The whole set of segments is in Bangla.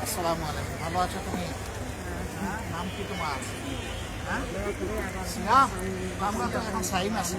আসসালামু আলাইকুম। ভালো আছো তুমি? নাম কি তোমার? সিয়াম? আমরা তো এখন সাইম আছি।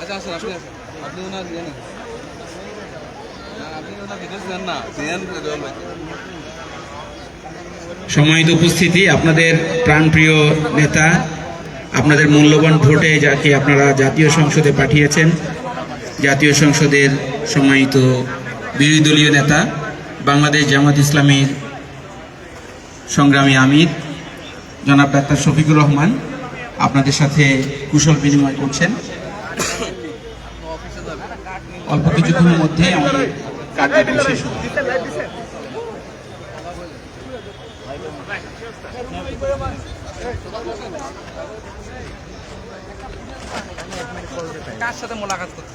আচ্ছা আসেন, আপনি আসেন, আপনি ওনার ইয়ে নেন, আপনি ওনার ভিডিওস নেন না, সম্মানিত উপস্থিতি, আপনাদের প্রাণপ্রিয় নেতা, আপনাদের মূল্যবান ভোটে যাকে আপনারা জাতীয় সংসদে পাঠিয়েছেন, জাতীয় সংসদের সম্মানিত বিরোধী দলীয় নেতা, বাংলাদেশ জামাত ইসলামীর সংগ্রামী আমির জনাব ডাক্তার শফিকুর রহমান আপনাদের সাথে কুশল বিনিময় করছেন। অল্প কিছুক্ষণের মধ্যে আমাদের কার্যক্রম শেষ হবে। কার সাথে মোলাকাত করতে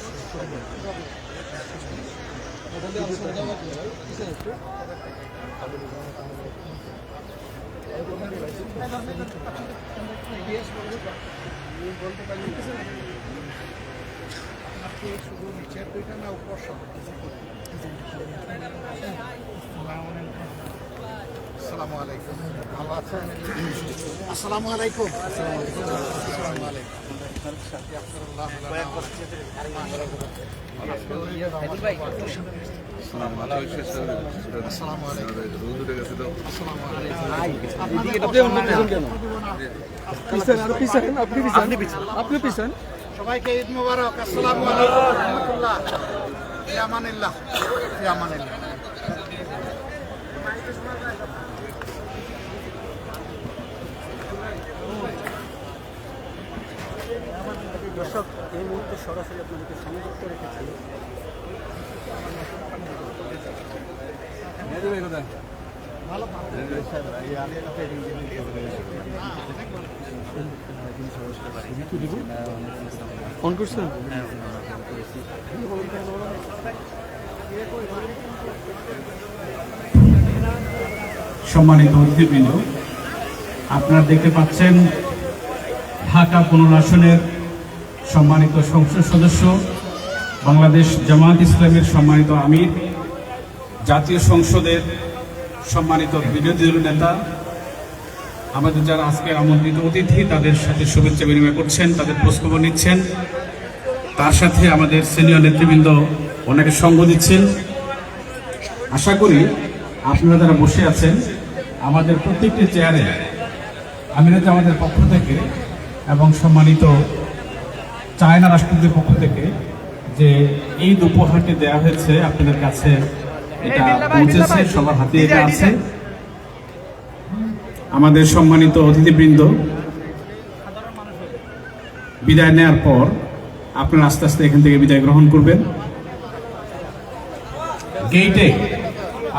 শুধু নিচের দুইটা না উপর সব? আসসালামু আলাইকুম। ভালো আছেন? আসসালামু আলাইকুম। আসসালামু আলাইকুম। সবাইকে ঈদ মোবারক। আসসালামু আলাইকুম ওয়া রাহমাতুল্লাহ। ফি আমানিল্লাহ, ফি আমানিল্লাহ। দর্শক, এই মুহূর্তে সরাসরি আপনাদেরকে সংযুক্ত রেখেছি ফোন করছেন। সম্মানিত অতিথিবৃন্দ, আপনারা দেখতে পাচ্ছেন ঢাকা 15 আসনের সম্মানিত সংসদ সদস্য, বাংলাদেশ জামাত ইসলামের সম্মানিত আমির, জাতীয় সংসদের সম্মানিত বিরোধী দলীয় নেতা, আমাদের যারা আজকের আমন্ত্রিত অতিথি তাদের সাথে শুভেচ্ছা বিনিময় করছেন, তাদের খোঁজখবর নিচ্ছেন। তার সাথে আমাদের সিনিয়র নেতৃবৃন্দ ওনাকে সঙ্গ দিচ্ছেন। আশা করি আপনারা যারা বসে আছেন, আমাদের প্রত্যেকটি চেয়ারে আমিরাত আমাদের পক্ষ থেকে এবং সম্মানিত চায়না রাষ্ট্রপতির পক্ষ থেকে যে এই উপহারটি দেওয়া হয়েছে আপনাদের কাছে, এটা পৌঁছেছে, সবার হাতে এটা আছে। আমাদের সম্মানিত অতিথিবৃন্দ বিদায় নেওয়ার পর আপনারা আস্তে আস্তে এখান থেকে বিদায় গ্রহণ করবেন। গেটে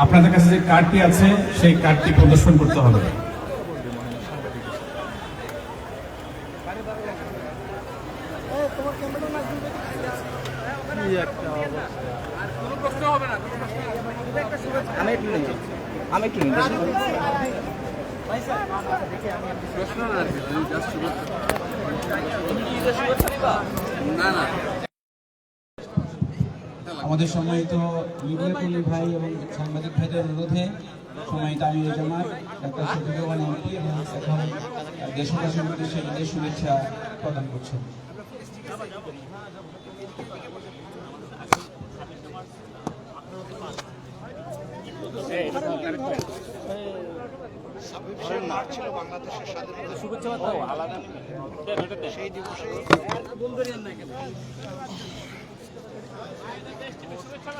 আপনাদের কাছে যে কার্ডটি আছে সেই কার্ডটি প্রদর্শন করতে হবে। আমি একটু আমাদের সম্মানিত মিডিয়া কর্মী ভাই এবং সাংবাদিক ভাইদের অনুরোধে সম্মানিত আমির জামাত ডাক্তার শফিকুর রহমান এমপি এবং এখন দেশবাসীর উদ্দেশ্যে ঈদের শুভেচ্ছা প্রদান করছেন। ছিল বাংলাদেশের স্বাধীনতা শুভেচ্ছা আলাদা সেই দিবসে শুভেচ্ছা